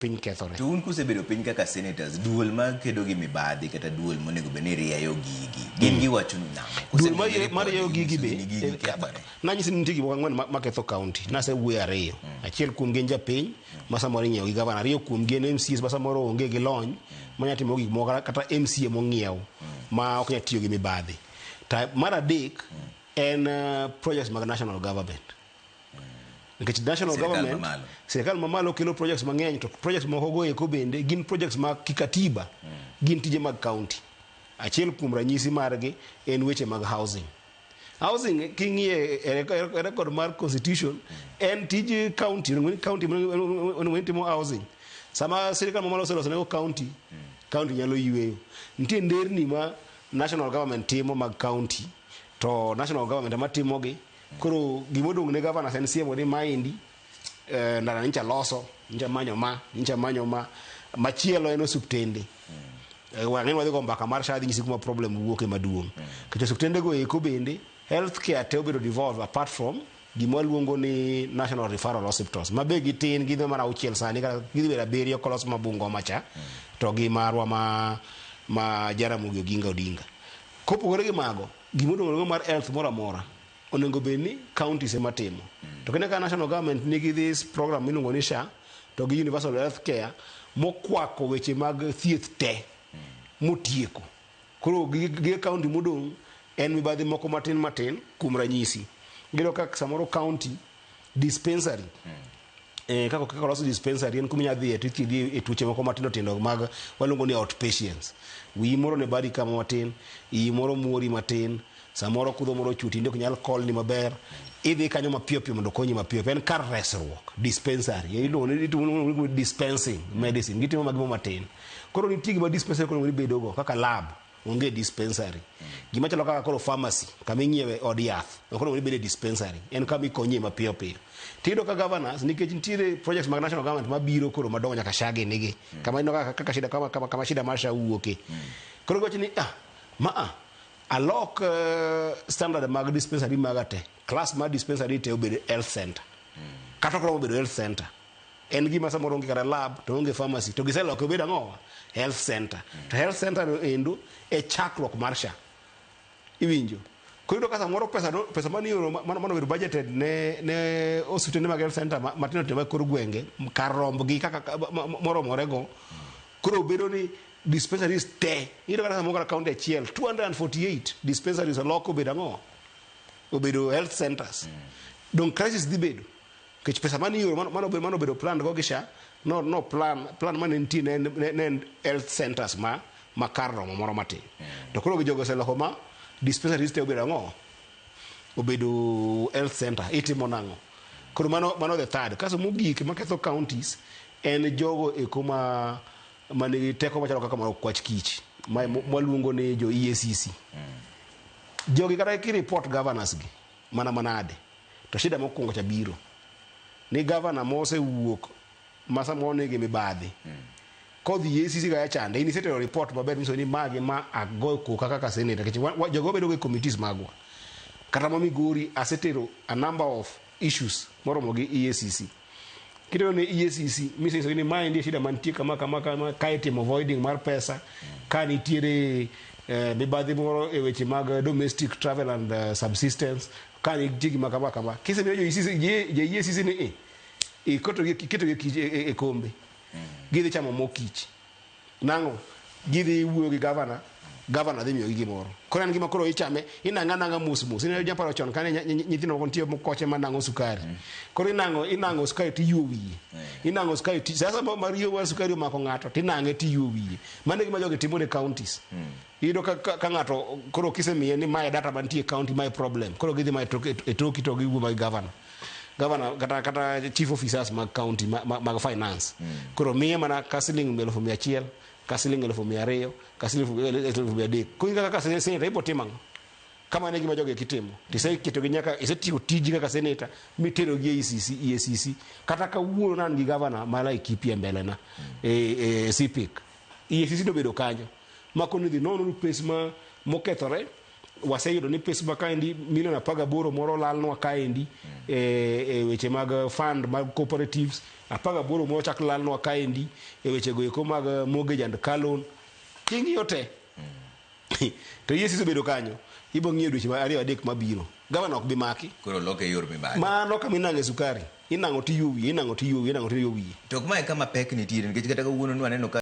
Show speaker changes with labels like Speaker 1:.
Speaker 1: piny kethore.
Speaker 2: To un kusebedo piny kaka senators, duol ma kedo gi mibadhi kata duol monego bed ni rieyo gigi, gin giwacho ni nang'o?
Speaker 1: Duol ma rieyo gigi be nanyisi ni nitie gik moko ang'wen maketho kaunti. Nasewuoyo ariyo. Achiel kuom gin japiny ma samoro inyiewo gi gavana, ariyo kuom gin MCs ma samoro onge gi lony manya timo gik moko kata MCA mong'iew ma ok nyal tiyo gi mibadhi. Mar adek en projects mag national government. Nikech national government, sirkal mamalo kelo projects mang'eny, to projects moko go eko bende gin projects mag kikatiba, gin tije mag county. Achiel kuom ranyisi margi en weche mag housing. Housing king'iye record mar constitution en tije county, county timo housing. Sama sirkal mamalo oseloso nego county nyalo yweyo. Nitie nderni ma national government timo mag county, to national government ema timogi. Koro gimodong ne governor en siemo ni maendi ndara ncha loso, ncha manyo ma machielo en osuptende. Wang'en wadhi go mbaka mar shadi nyisi kuma problem wuoke maduong'. Kech osuptende go eko bende healthcare te obedo devolve apart from gima luongo ni national referral hospitals. Mabe gitin gidho mana 6 sani kata gidhi bedo 7 kolos mabungo macha, to gi marwa ma Jaramogi Oginga Odinga. Kopogore gi mago, gimodong mar health moro amora onengo beni counties ema timo. To kene ka national government nigi this program miluongo ni SHA to gi universal health care mokwako weche mag thieth te motieko. Koro gi county modong en mibadhi moko matin kuom ranyisi. Gino ka samoro county dispensary kaka loso dispensary en kuma nyadhi e tuoche moko matindo mag waluongo ni outpatients. Wi moro ne badi kama matin, i moro muori matin, samoro kudho moro chuti ndio kunyal call ni maber, idhi kanyo mapiyo mondo konyi mapiyo. En kar resruok dispensary iluongo ni dispensing medicine, gitimo magimo matin. Koro nitie gima dispensary kono ni bedo go kaka lab, onge dispensary. Gima chalo kaka koro pharmacy kama inyiewe od yath, kono ni bedo dispensary, en kama ikonye mapiyo. Tido ka governors nikech nitie projects mag national government mabiro koro madongo nyaka shage nigi kama ino kaka shida kama shida mar SHA wuoke. Koro goch ni alok standard mag dispensary magate, class mag dispensary te obedo health center. Kata koro obedo health center. En gima samoro onge kara lab to onge pharmacy to giseloko obedo ang'owa health center. To health center endo e chakruok mar SHA. Iwinjo? Koro ka samoro pesa manioro mano bedo budgeted ne osutende mag health center matino tema kor gwenge kar rombgi kaka moromorego. Koro bedo ni dispensaries te iro kata samoro county achiel 248 dispensaries loko bedo ang'o, obedo health centers. Don crisis dhi bedo kech pesa manioro mano bedo plan go gi SHA no plan man nitie ne health centers ma kar romo moro matin. To koro jogo seloko ma dispensaries te obedo ang'o, obedo health center, itimo nang'o. Koro mano the third. Kaso mogik maketho counties en jogo eko manigi teko machalo kaka mar kwach kich maluongo ni jo EACC. Jogi kata report governors gi manade to shida mokwongo cha biro ni governor mose wuok masa mone gi mibadhi kodhi EACC ga chande ini setero report maber miso ni magi ma ago ko kaka senator kech jogo bedo gi committees magwa kata mamigori asetero a number of issues moromo gi EACC. Kito ne EACC miso ni ma ndi shida mantie kama kaitimo avoiding mar pesa ka nitiere mibadhi moro e weche mag domestic travel and subsistence ka ni jigi makama kise miyo EACC ni iketo gi e kombe gidhi chamo mokich nango gidhi wuoyo gi governor dhi miyo gi gimoro. Koro an gima koro ichame inang'ananga mus ine japaro chon kane nyithindo kontie mokoche manang'o sukari. Koro inang'o sukari tiyuo wiye, inang'o sukari sasa mar yo war sukari omako ng'ato tinang'e tiyuo wiye. Mano gima jogi timo ne counties. Iyudo ka ng'ato koro kisemiye ni mae data mantie county mae problem, koro gidhi mae e toki to giwuo mag governor kata chief officers mag county mag finance. Koro miye mana ka siling 100,000, ka siling 200,000, ka siling 300,000. Kuinga kaka senator ipo timang kama ne gima joge kitimo tisai kito ginyaka isetiyo tiji kaka senator mitero gi EACC kata ka wuono nan gi governor mala ekipi mbele na CPIC EACC do bedo kanyo makoni dhi nono pes mokethore waseyudo ni pes ma kaendi milion 18 moro lalnwa kaendi e weche mag fund mag cooperatives, 18 moro chak lalnwa kaendi e weche go eko mag mortgage and car loan. King'iyo te to yesi sebedo kanyo, ibo ng'iyo dweche 2-3 mabiro, gavana ok bi maki.
Speaker 2: Koro loke yor mibadhi.
Speaker 1: Mano kama inang'e sukari, inang'o tiyo wiye, inang'o tiyo wiye.
Speaker 2: To mae kama pek nitiere nikech kata kawuono nwaneno ka